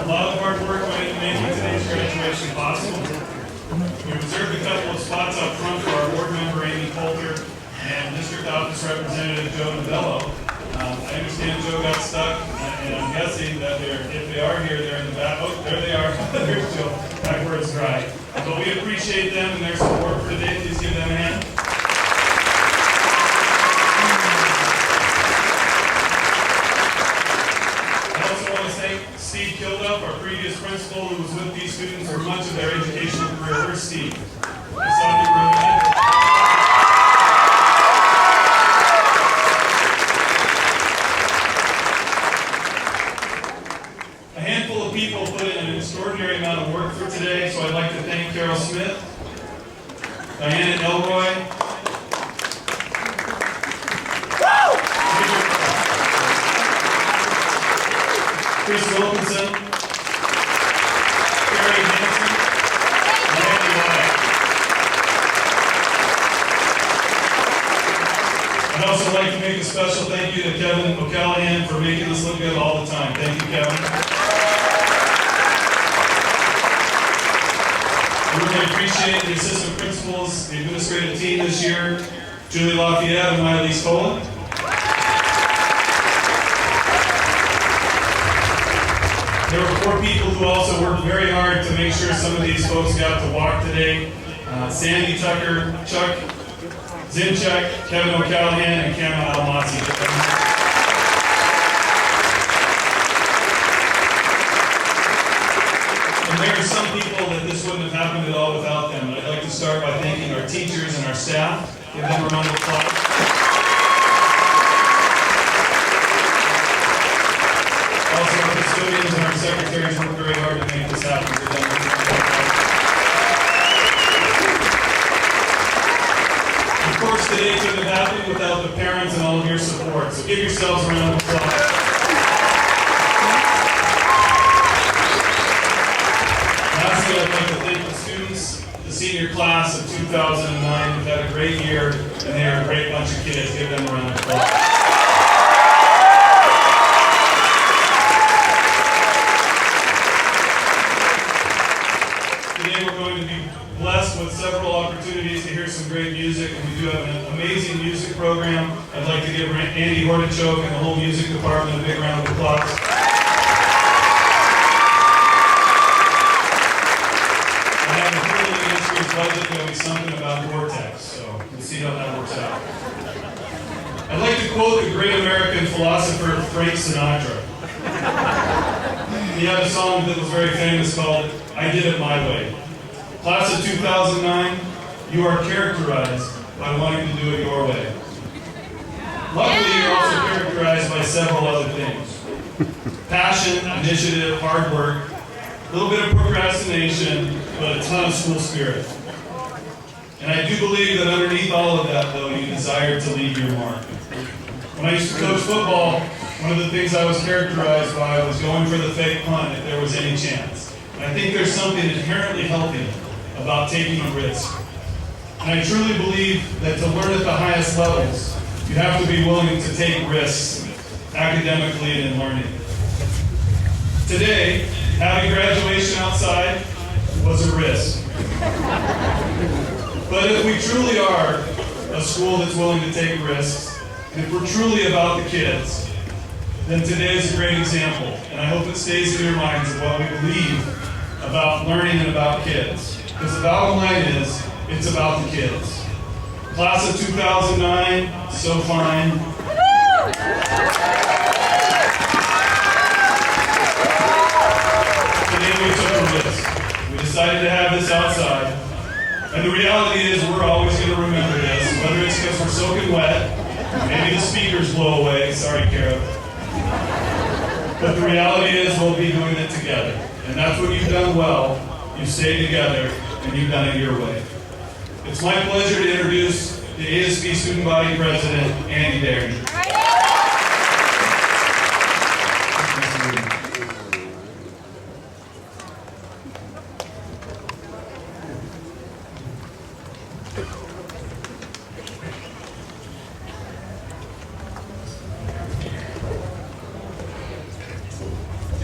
lot of hard work went into making today's graduation possible. We reserved a couple of spots up front for our board member, Amy Coulter, and District Office Representative Joe Novello. I understand Joe got stuck, and I'm guessing that if they are here, they're in the back. Oh, there they are. There's Joe, back where it's dry. But we appreciate them and their support for today. Please give them a hand. I also want to thank Steve Kilduff, our previous principal, who was with these students for much of their educational career. Where's Steve? I saw him in the room. People put in an extraordinary amount of work for today, so I'd like to thank Carol Smith, Diana Elroy, Chris Wilkinson, Carrie Hansen, and Andy Wyatt. I'd also like to make a special thank you to Kevin O'Callahan for making this look good all the time. Thank you, Kevin. We really appreciate the assistant principals, the administrative team this year, Julie Lafayette and Miley Colin. There were 4 people who also worked very hard to make sure some of these folks got to walk today. Sandy Tucker, Chuck Zinchuk, Kevin O'Callahan, and Cameron Almasi. And there are some people that this wouldn't have happened at all without them. And I'd like to start by thanking our teachers and our staff. Give them a round of applause. Also, our custodians and our secretaries worked very hard to make this happen. Of course, today couldn't have happened without the parents and all of your support. So give yourselves a round of applause. Lastly, I'd like to thank the students, the senior class of 2009. We've had a great year, and they are a great bunch of kids. Give them a round of applause. Today we're going to be blessed with several opportunities to hear some great music, and we do have an amazing music program. I'd like to give Andy Hortichoke and the whole music department a big round of applause. Budget, there'll be something about Vortex, so we'll see how that works out. I'd like to quote the great American philosopher Frank Sinatra. He had a song that was very famous called I Did It My Way. Class of 2009, you are characterized by wanting to do it your way. Luckily, you're also characterized by several other things. Passion, initiative, hard work, a little bit of procrastination, but a ton of school spirit. And I do believe that underneath all of that, though, you desire to leave your mark. When I used to coach football, one of the things I was characterized by was going for the fake punt if there was any chance. And I think there's something inherently healthy about taking a risk. And I truly believe that to learn at the highest levels, you have to be willing to take risks academically and in learning. Today, having graduation outside was a risk. But if we truly are a school that's willing to take risks, and if we're truly about the kids, then today is a great example. And I hope it stays in your minds of what we believe about learning and about kids. Because the bottom line is, it's about the kids. Class of 2009, so fine. Today we took a risk. We decided to have this outside. And the reality is we're always going to remember this, whether it's because we're soaking wet, maybe the speakers blow away, sorry Kara. But the reality is we'll be doing it together. And that's what you've done well. You've stayed together, and you've done it your way. It's my pleasure to introduce the ASB Student Body President, Andy Derringer.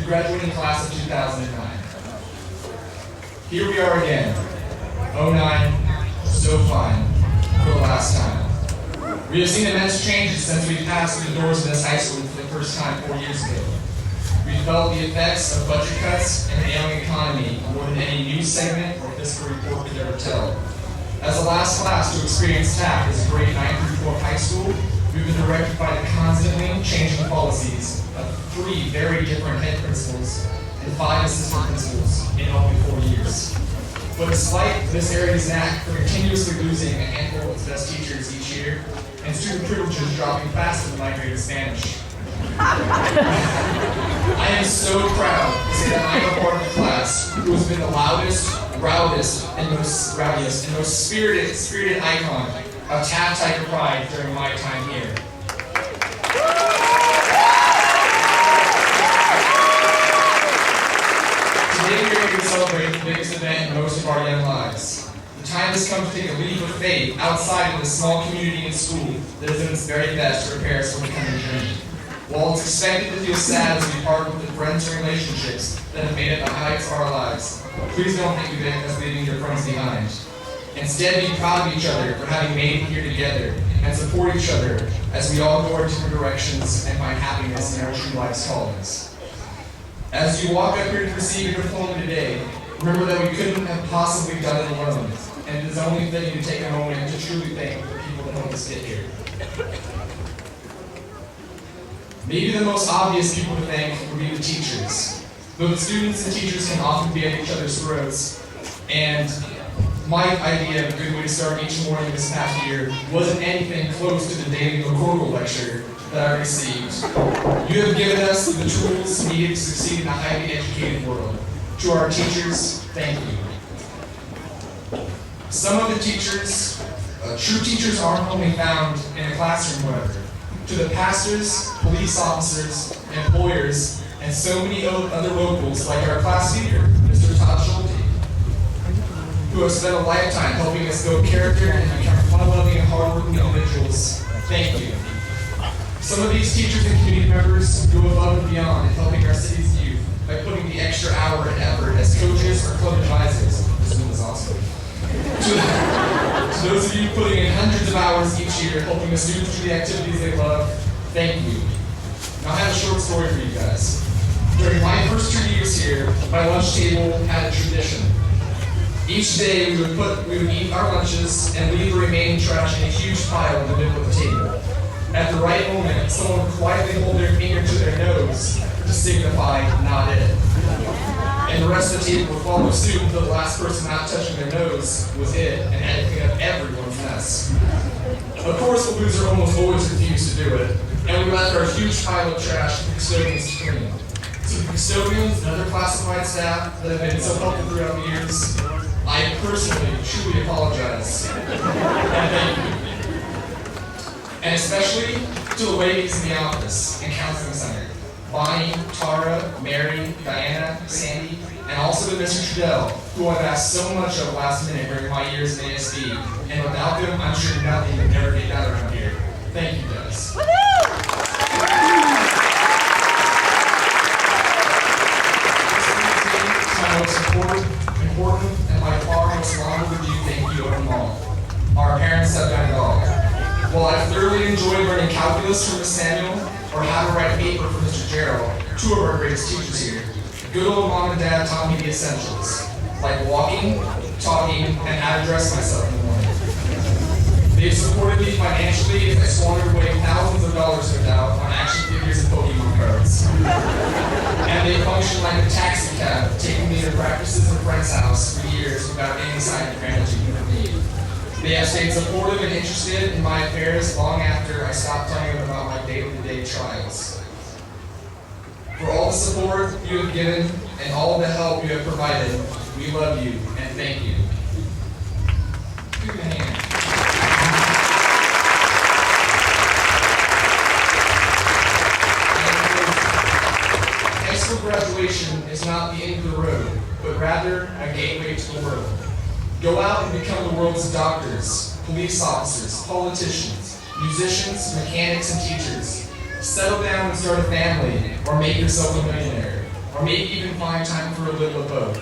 the graduating class of 2009. Here we are again, '09, so fine, for the last time. We have seen immense changes since we passed through the doors of this high school for the first time 4 years ago. We felt the effects of budget cuts and the ailing economy more than any news segment or fiscal report could ever tell. As the last class to experience Taft as a grade 9 through 12 high school, we've been directed by the constantly changing policies of 3 very different head principals and 5 assistant principals in only 4 years. But despite this area's knack for continuously losing a handful of its best teachers each year, and student privileges dropping faster than my grade of Spanish, I am so proud to say that I am a part of the class who has been the loudest, rowdiest, and most spirited icon of Taft Tiger Pride during my time here. Today we are here to celebrate the biggest event in most of our young lives. The time has come to take a leap of faith outside of the small community and school that is doing its very best to prepare us for the coming journey. While it's expected to feel sad as we part with the friends and relationships that have made it the highlights of our lives, please don't think of it as leaving your friends behind. Instead, be proud of each other for having made it here together and support each other as we all go our different directions and find happiness in our true life's callings. As you walk up here to receive your diploma today, remember that we couldn't have possibly done it alone, and it is only fitting to take a moment to truly thank the people that helped us get here. Maybe the most obvious people to thank would be the teachers. Though the students and teachers can often be at each other's throats, and my idea of a good way to start each morning this past year wasn't anything close to the daily McCorkle lecture that I received. You have given us the tools needed to succeed in a highly educated world. To our teachers, thank you. Some of the teachers, true teachers aren't only found in a classroom, however. To the pastors, police officers, employers, and so many other locals like our class leader, Mr. Taft, who have spent a lifetime helping us build character and become fun-loving and hard-working individuals, thank you. Some of these teachers and community members go above and beyond in helping our city's youth by putting the extra hour and effort as coaches or club advisors. This one is awesome. To those of you putting in hundreds of hours each year helping the students do the activities they love, thank you. Now I have a short story for you guys. During my first 2 years here, my lunch table had a tradition. Each day we would eat our lunches and leave the remaining trash in a huge pile in the middle of the table. At the right moment, someone would quietly hold their finger to their nose to signify not it. And the rest of the table would follow suit until the last person not touching their nose was it and had to clean up everyone's mess. Of course, the loser almost always refused to do it, and we left our huge pile of trash for the custodians to clean. To the custodians and other classified staff that have been so helpful throughout the years, I personally truly apologize. And thank you. And especially to the ladies in the office and counseling center. Bonnie, Tara, Mary, Diana, Sandy, and also to Mr. Trudell, who I've asked so much of last minute during my years in ASD, and without them, I'm sure nothing would ever get done around here. Thank you, guys. My most important, and by far most long overdue thank you of them all. Our parents have done it all. While I thoroughly enjoyed learning calculus from Miss Samuel, or how to write a paper from Mr. Gerald, 2 of our greatest teachers here, good old mom and dad taught me the essentials, like walking, talking, and how to dress myself in the morning. They've supported me financially as I squandered away thousands of dollars, no doubt, on action figures and Pokemon cards. And they function like a taxi cab, taking me to practices at a friend's house for years without any sign of gratitude from me. They have stayed supportive and interested in my affairs long after I stopped telling them about my day-to-day trials. For all the support you have given and all the help you have provided, we love you and thank you. Give me a hand. High school graduation is not the end of the road, but rather a gateway to the world. Go out and become the world's doctors, police officers, politicians, musicians, mechanics, and teachers. Settle down and start a family, or make yourself a millionaire. or maybe even find time for a little of both.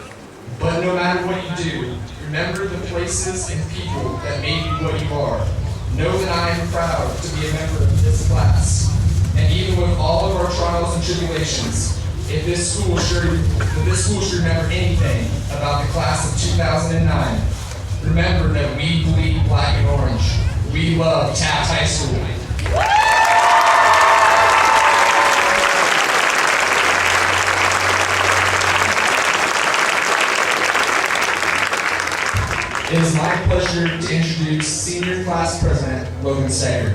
But no matter what you do, remember the places and people that made you what you are. Know that I am proud to be a member of this class. And even with all of our trials and tribulations, if this school should remember anything about the class of 2009, remember that we bleed black and orange. We love Taft High School. It is my pleasure to introduce Senior Class President Logan Steger.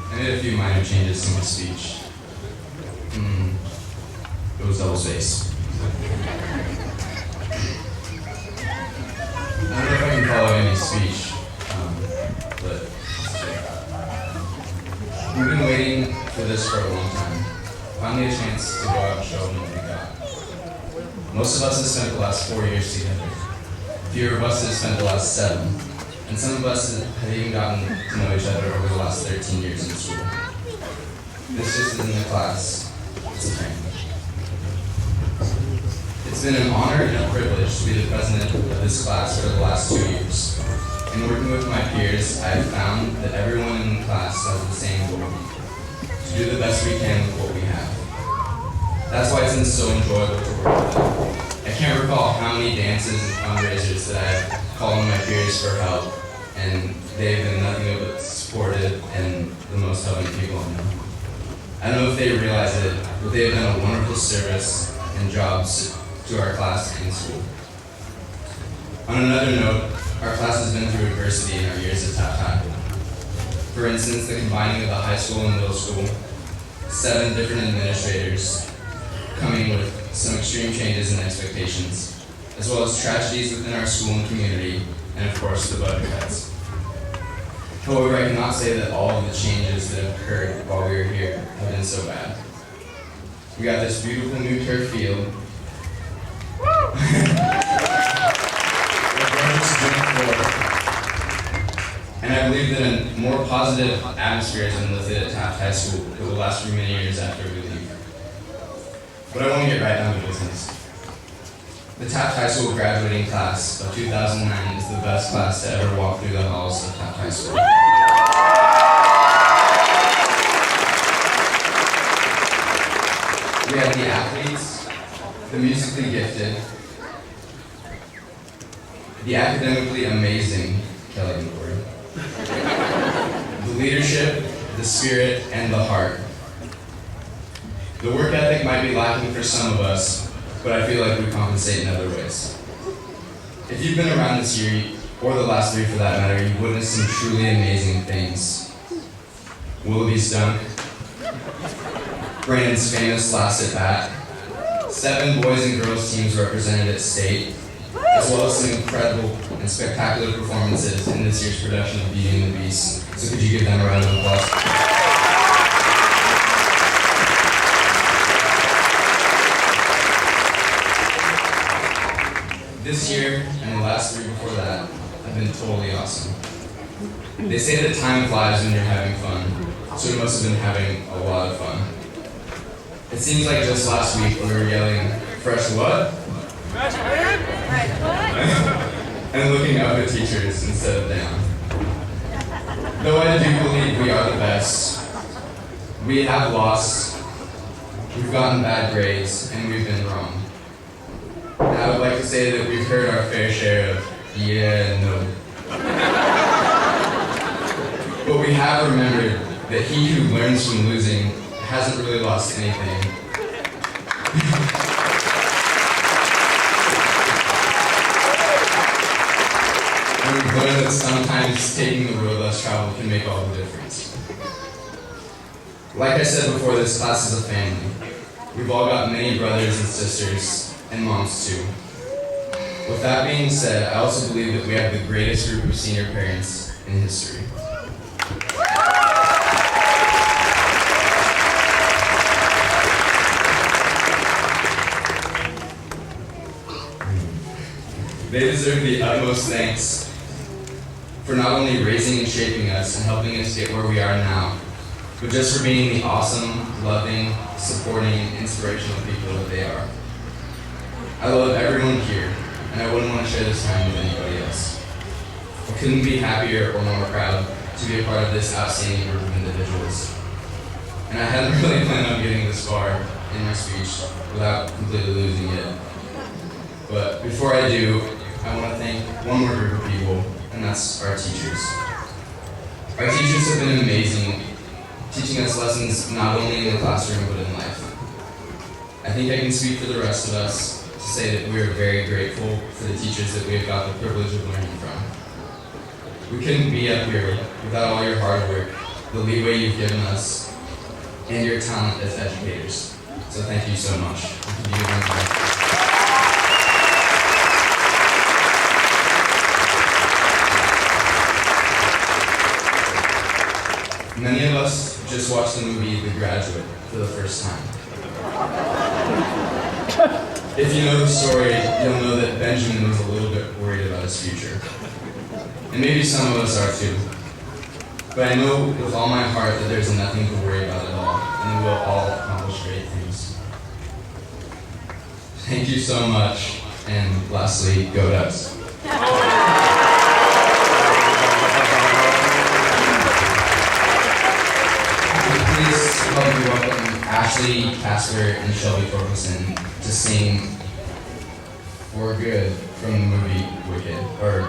I made a few minor changes to my speech. It was double spaced. I don't know if I can follow any speech, but we've been waiting for this for a long time. Finally a chance to go out and show them what we got. Most of us have spent the last 4 years together. Fewer of us have spent the last 7. And some of us have even gotten to know each other over the last 13 years in school. This just isn't a class, it's a family. It's been an honor and a privilege to be the president of this class for the last 2 years. In working with my peers, I have found that everyone in the class has the same goal, to do the best we can with what we have. That's why it's been so enjoyable to work with them. I can't recall how many dances and fundraisers that I've called on my peers for help, and they've been nothing but supportive and the most helping people I know. I don't know if they realize it, but they have done a wonderful service and jobs to our class and school. On another note, our class has been through adversity in our years at Taft High. For instance, the combining of the high school and middle school, 7 different administrators coming with some extreme changes in expectations, as well as tragedies within our school and community, and of course the budget cuts. However, I cannot say that all of the changes that have occurred while we were here have been so bad. We got this beautiful new turf field. And I believe that a more positive atmosphere has been lifted at Taft High School for the last few many years after we leave. But I want to get right down to business. The Taft High School graduating class of 2009 is the best class to ever walk through the halls of Taft High School. We have the athletes, the musically gifted, the academically amazing Kelly and Corey, the leadership, the spirit, and the heart. The work ethic might be lacking for some of us, but I feel like we compensate in other ways. If you've been around this year, or the last 3 for that matter, you've witnessed some truly amazing things. Willoughby's dunk, Brandon's famous last at bat, 7 boys and girls teams represented at state, as well as some incredible and spectacular performances in this year's production of Beauty and the Beast. So could you give them a round of applause? This year, and the last 3 before that, have been totally awesome. They say that time flies when you're having fun, so we must have been having a lot of fun. It seems like just last week we were yelling, "Fresh what?" and looking up at teachers instead of down. Though I do believe we are the best, we have lost, we've gotten bad grades, and we've been wrong. I would like to say that we've heard our fair share of yeah, no. But we have remembered that he who learns from losing hasn't really lost anything. And we've learned that sometimes taking the road less traveled can make all the difference. Like I said before, this class is a family. We've all got many brothers and sisters, and moms too. With that being said, I also believe that we have the greatest group of senior parents in history. They deserve the utmost thanks for not only raising and shaping us and helping us get where we are now, but just for being the awesome, loving, supporting, and inspirational people that they are. I love everyone here, and I wouldn't want to share this time with anybody else. I couldn't be happier or more proud to be a part of this outstanding group of individuals. And I hadn't really planned on getting this far in my speech without completely losing it. But before I do, I want to thank one more group of people, and that's our teachers. Our teachers have been amazing, teaching us lessons not only in the classroom but in life. I think I can speak for the rest of us to say that we are very grateful for the teachers that we have got the privilege of learning from. We couldn't be up here without all your hard work, the leeway you've given us, and your talent as educators. So thank you so much. Many of us just watched the movie The Graduate for the first time. If you know the story, you'll know that Benjamin was a little bit worried about his future. And maybe some of us are too. But I know with all my heart that there's nothing to worry about at all, and we'll all accomplish great things. Thank you so much, and lastly, go Ducks. Please help me welcome Ashley, Casper, and Shelby Torkelson to sing For Good from the movie Wicked, or